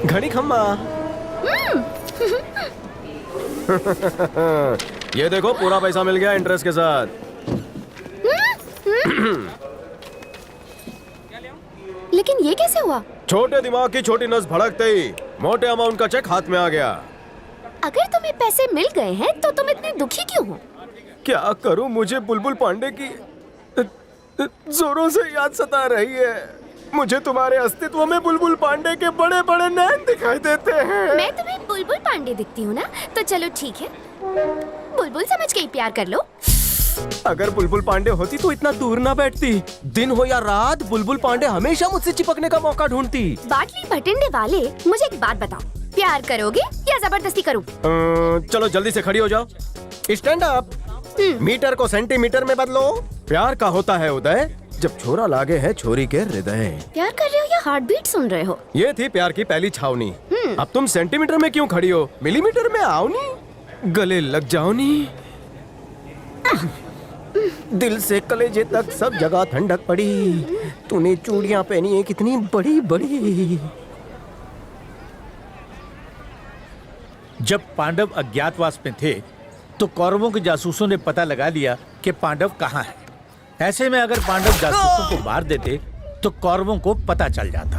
घड़ी खम्मा। ये देखो पूरा पैसा मिल गया इंटरेस्ट के साथ। लेकिन ये कैसे हुआ? छोटे दिमाग की छोटी नस भड़कते ही मोटे अमाउंट का चेक हाथ में आ गया। अगर तुम्हें पैसे मिल गए हैं तो तुम इतने दुखी क्यों हो? क्या करूं, मुझे बुलबुल पांडे की जोरों से याद सता रही है। मुझे तुम्हारे अस्तित्व में बुलबुल पांडे के बड़े बड़े नैन दिखाई देते हैं। मैं तुम्हें बुलबुल पांडे दिखती हूँ ना, तो चलो ठीक है, बुलबुल समझ के ही प्यार कर लो। अगर बुलबुल पांडे होती तो इतना दूर ना बैठती। दिन हो या रात बुलबुल पांडे हमेशा मुझसे चिपकने का मौका ढूंढती। बाटली भटिंडे वाले, मुझे एक बात बताओ, प्यार करोगे या जबरदस्ती करूं? चलो जल्दी से खड़ी हो जाओ। Stand up. मीटर को सेंटीमीटर में बदलो। प्यार का होता है उदय जब छोरा लागे है छोरी के हृदय। प्यार कर रहे हो या हार्ट बीट सुन रहे हो? ये थी प्यार की पहली छावनी। अब तुम सेंटीमीटर में क्यों खड़ी हो? मिलीमीटर में आओ नी, गले लग जाओ नी। दिल से कलेजे तक सब जगह ठंडक पड़ी। तूने चूड़ियां पहनी है कितनी बड़ी बड़ी। जब पांडव अज्ञातवास में थे तो कौरवों के जासूसों ने पता लगा लिया कि पांडव कहाँ है। ऐसे में अगर पांडव जासूसों को मार देते तो कौरवों को पता चल जाता,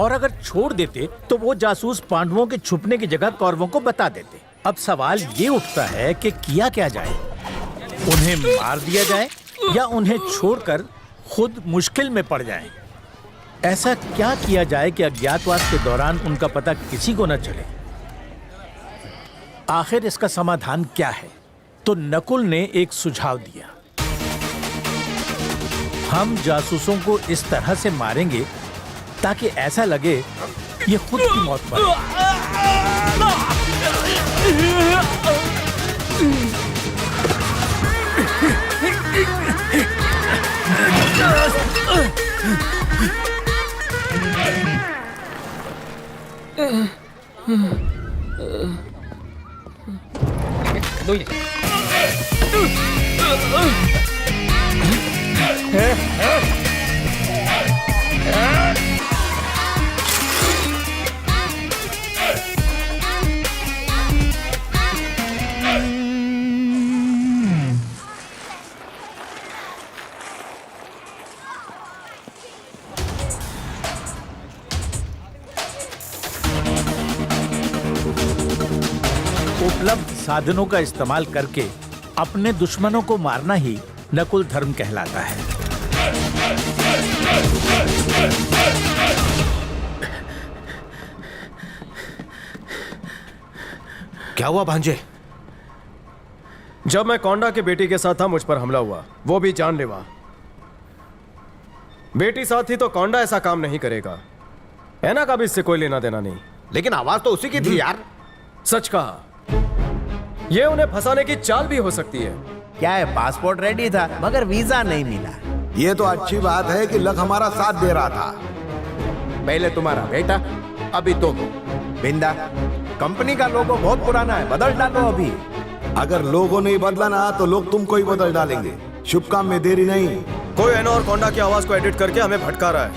और अगर छोड़ देते तो वो जासूस पांडवों के छुपने की जगह कौरवों को बता देते। अब सवाल ये उठता है कि किया क्या जाए, उन्हें मार दिया जाए या उन्हें छोड़कर खुद मुश्किल में पड़ जाएं। ऐसा क्या किया जाए कि अज्ञातवास के दौरान उनका पता किसी को न चले? आखिर इसका समाधान क्या है? तो नकुल ने एक सुझाव दिया। हम जासूसों को इस तरह से मारेंगे ताकि ऐसा लगे ये खुद की मौत पर। उपलब्ध साधनों का इस्तेमाल करके अपने दुश्मनों को मारना ही नकुल धर्म कहलाता है। क्या हुआ भांजे? जब मैं कोंडा के बेटी के साथ था मुझ पर हमला हुआ, वो भी जानलेवा। बेटी साथ ही तो कोंडा ऐसा काम नहीं करेगा। ऐना का भी इससे कोई लेना देना नहीं। लेकिन आवाज तो उसी की थी यार। सच कहा, ये उन्हें फंसाने की चाल भी हो सकती है। क्या है, पासपोर्ट रेडी था मगर वीजा नहीं मिला। ये तो अच्छी बात है कि लक हमारा साथ दे रहा था। पहले तुम्हारा बेटा, अभी तुम। बिंदा, कंपनी का लोगो बहुत पुराना है, बदल डालो अभी। अगर लोगों ने बदला ना तो लोग तुमको ही बदल डालेंगे। शुभ काम में देरी नहीं। कोई एनो और कोंडा की आवाज को एडिट करके हमें भटका रहा है।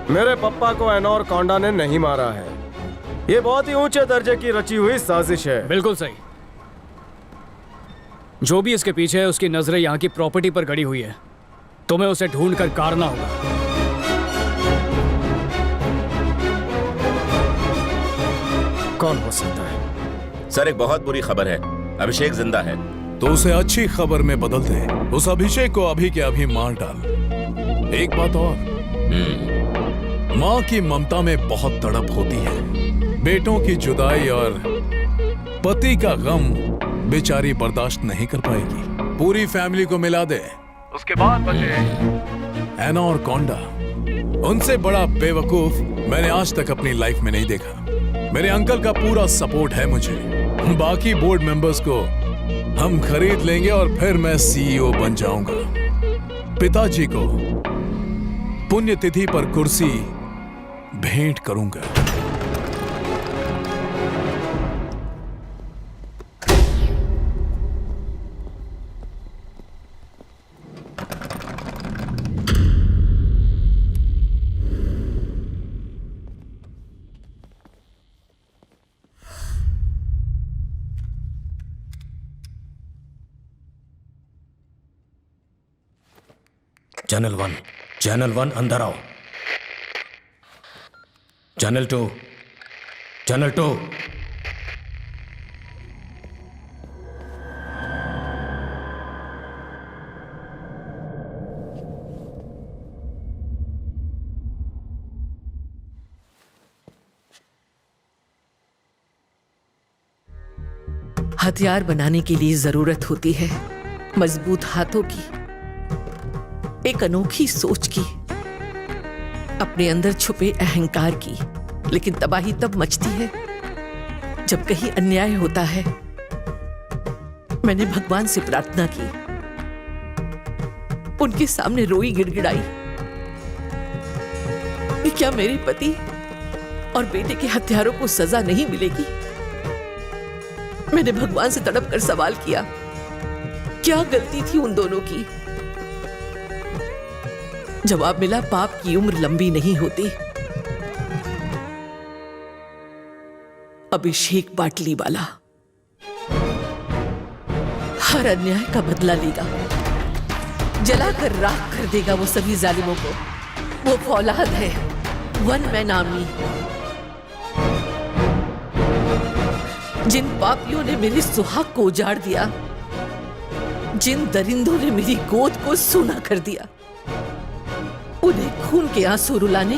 मेरे पप्पा को एनो और कोंडा ने नहीं मारा है। ये बहुत ही ऊंचे दर्जे की रची हुई साजिश है। बिल्कुल सही। जो भी इसके पीछे है उसकी नजरें यहाँ की प्रॉपर्टी पर गड़ी हुई है। तुम्हें उसे ढूंढ कर काटना होगा। कौन हो सकता है? सर, एक बहुत बुरी खबर है। अभिषेक जिंदा है। तो उसे अच्छी खबर में बदल दे। उस अभिषेक को अभी के अभी मार डाल। एक बात और, माँ की ममता में बहुत तड़प होती है। बेटों की जुदाई और पति का गम बेचारी बर्दाश्त नहीं कर पाएगी। पूरी फैमिली को मिला दे, उसके बाद बचे ऐना और कोंडा। उनसे बड़ा बेवकूफ मैंने आज तक अपनी लाइफ में नहीं देखा। मेरे अंकल का पूरा सपोर्ट है मुझे। बाकी बोर्ड मेंबर्स को हम खरीद लेंगे और फिर मैं सीईओ बन जाऊंगा। पिताजी को पुण्यतिथि पर कुर्सी भेंट करूंगा। चैनल 1 अंदर आओ। चैनल 2 हथियार बनाने के लिए जरूरत होती है मजबूत हाथों की, एक अनोखी सोच की, अपने अंदर छुपे अहंकार की। लेकिन तबाही तब मचती है जब कहीं अन्याय होता है। मैंने भगवान से प्रार्थना की, उनके सामने रोई गिड़गिड़ाई कि क्या मेरे पति और बेटे के हत्यारों को सजा नहीं मिलेगी। मैंने भगवान से तड़प कर सवाल किया, क्या गलती थी उन दोनों की। जवाब मिला, पाप की उम्र लंबी नहीं होती। अभिषेक बाटली वाला हर अन्याय का बदला लेगा, जलाकर राख कर देगा वो सभी जालिमों को। वो फौलाद है, वन मैन आर्मी। जिन पापियों ने मेरे सुहाग को उजाड़ दिया, जिन दरिंदों ने मेरी गोद को सूना कर दिया, उन्हें खून के आंसू रुलाने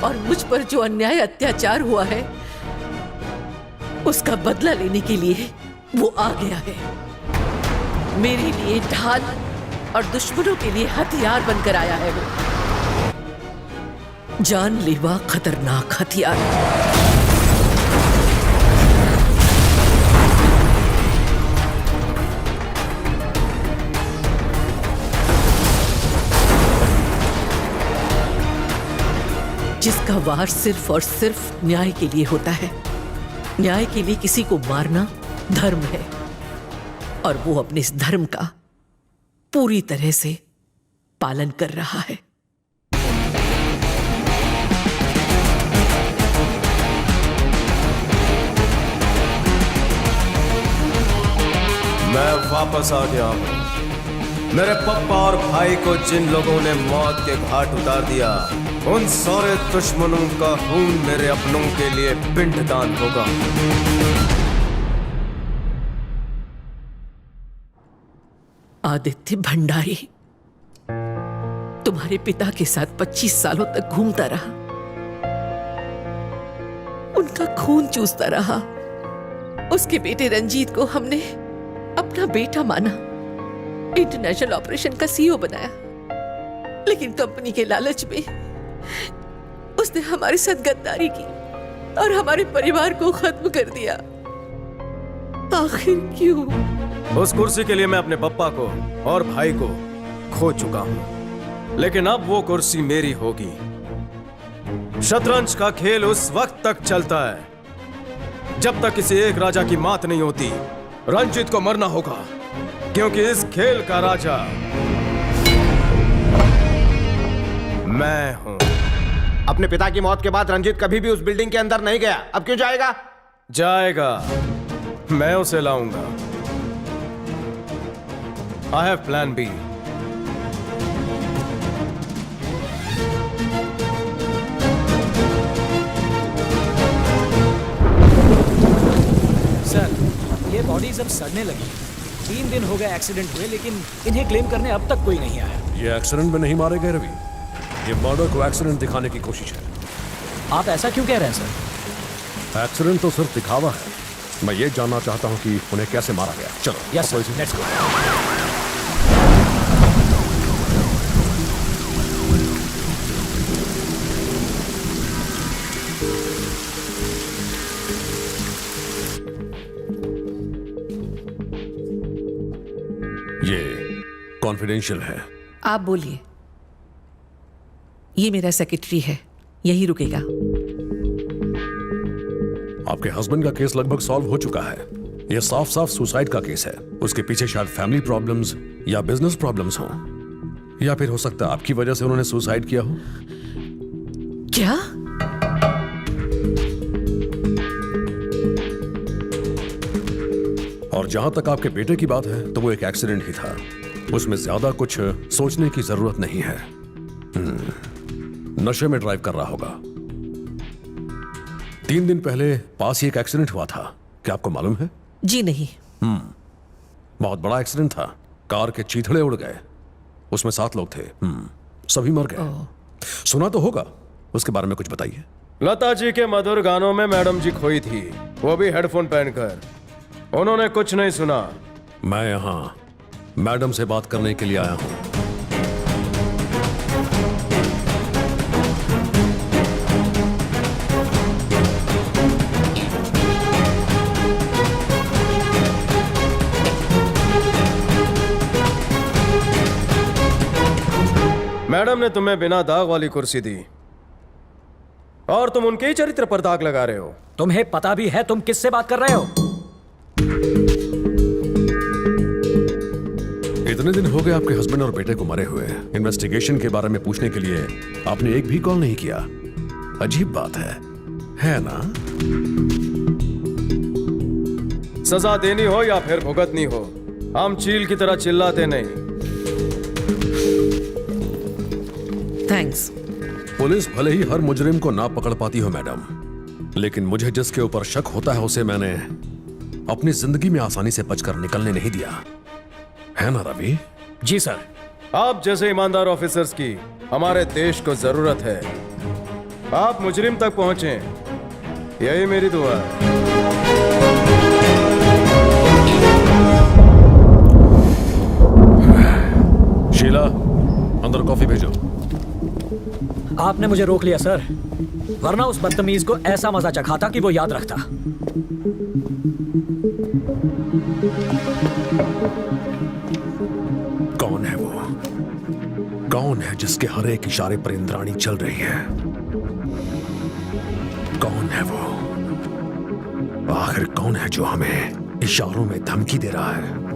और मुझ पर जो अन्याय अत्याचार हुआ है उसका बदला लेने के लिए वो आ गया है। मेरे लिए ढाल और दुश्मनों के लिए हथियार बनकर आया है वो, जानलेवा खतरनाक हथियार। जिसका वार सिर्फ और सिर्फ न्याय के लिए होता है। न्याय के लिए किसी को मारना धर्म है, और वो अपने इस धर्म का पूरी तरह से पालन कर रहा है। मैं वापस आ गया हूं। मेरे पप्पा और भाई को जिन लोगों ने मौत के घाट उतार दिया, उन सारे दुश्मनों का खून मेरे अपनों के लिए पिंडदान होगा। आदित्य भंडारी तुम्हारे पिता के साथ 25 सालों तक घूमता रहा, उनका खून चूसता रहा। उसके बेटे रंजीत को हमने अपना बेटा माना, इंटरनेशनल ऑपरेशन का सीईओ बनाया, लेकिन कंपनी के लालच में उसने हमारे साथ गद्दारी की और हमारे परिवार को खत्म कर दिया। आखिर क्यों? उस कुर्सी के लिए मैं अपने पप्पा को और भाई को खो चुका हूं, लेकिन अब वो कुर्सी मेरी होगी। शतरंज का खेल उस वक्त तक चलता है जब तक किसी एक राजा की मात नहीं होती। रंजीत को मरना होगा, क्योंकि इस खेल का राजा मैं हूं। अपने पिता की मौत के बाद रंजीत कभी भी उस बिल्डिंग के अंदर नहीं गया, अब क्यों जाएगा? जाएगा, मैं उसे लाऊंगा। I have plan B. Sir, ये बॉडीज अब सड़ने लगी। 3 दिन हो गए एक्सीडेंट हुए, लेकिन इन्हें क्लेम करने अब तक कोई नहीं आया। ये एक्सीडेंट में नहीं मारे गए रवि, ये मर्डर को एक्सीडेंट दिखाने की कोशिश है। आप ऐसा क्यों कह रहे हैं सर? एक्सीडेंट तो सिर्फ दिखावा है। मैं ये जानना चाहता हूँ कि उन्हें कैसे मारा गया। चलो। Yes sir, let's go. ये कॉन्फिडेंशियल है। आप बोलिए। ये मेरा सेक्रेटरी है, यही रुकेगा। आपके हस्बैंड का केस लगभग सॉल्व हो चुका है। यह साफ साफ सुसाइड का केस है। उसके पीछे शायद फैमिली प्रॉब्लम्स या बिजनेस प्रॉब्लम्स हो, या फिर हो सकता है आपकी वजह से उन्होंने सुसाइड किया हो। क्या? और जहां तक आपके बेटे की बात है, तो वो एक एक्सीडेंट ही था। उसमें ज्यादा कुछ सोचने की जरूरत नहीं है। नशे में ड्राइव कर रहा होगा। 3 दिन पहले पास ही एक एक्सीडेंट हुआ था, क्या आपको मालूम है? जी नहीं। बहुत बड़ा एक्सीडेंट था, कार के चीथड़े उड़ गए, उसमें 7 लोग थे। सभी मर गए। सुना तो होगा, उसके बारे में कुछ बताइए। लता जी के मधुर गानों में मैडम जी खोई थी, वो भी हेडफोन पहनकर। उन्होंने कुछ नहीं सुना। मैं यहां मैडम से बात करने के लिए आया हूं। मैडम ने तुम्हें बिना दाग वाली कुर्सी दी और तुम उनके ही चरित्र पर दाग लगा रहे हो। तुम्हें पता भी है तुम किससे बात कर रहे हो? इतने दिन हो गए आपके हस्बैंड और बेटे को मरे हुए। इन्वेस्टिगेशन के बारे में पूछने के लिए आपने एक भी कॉल नहीं किया। अजीब बात है ना? सजा देनी हो या फिर भुगतनी हो, हम चील की तरह चिल्लाते नहीं। थैंक्स। पुलिस भले ही हर मुजरिम को ना पकड़ पाती हो मैडम, लेकिन मुझे जिसके ऊपर शक होता है उसे मैंने अपनी जिंदगी में आसानी से बचकर निकलने नहीं दिया, है ना रवि? जी सर। आप जैसे ईमानदार ऑफिसर्स की हमारे देश को जरूरत है। आप मुजरिम तक पहुंचे, यही मेरी दुआ है। शीला, अंदर कॉफी भेजो। आपने मुझे रोक लिया सर, वरना उस बदतमीज को ऐसा मजा चखाता कि वो याद रखता। कौन है वो? कौन है जिसके हर एक इशारे पर इंद्राणी चल रही है? कौन है वो? आखिर कौन है जो हमें इशारों में धमकी दे रहा है?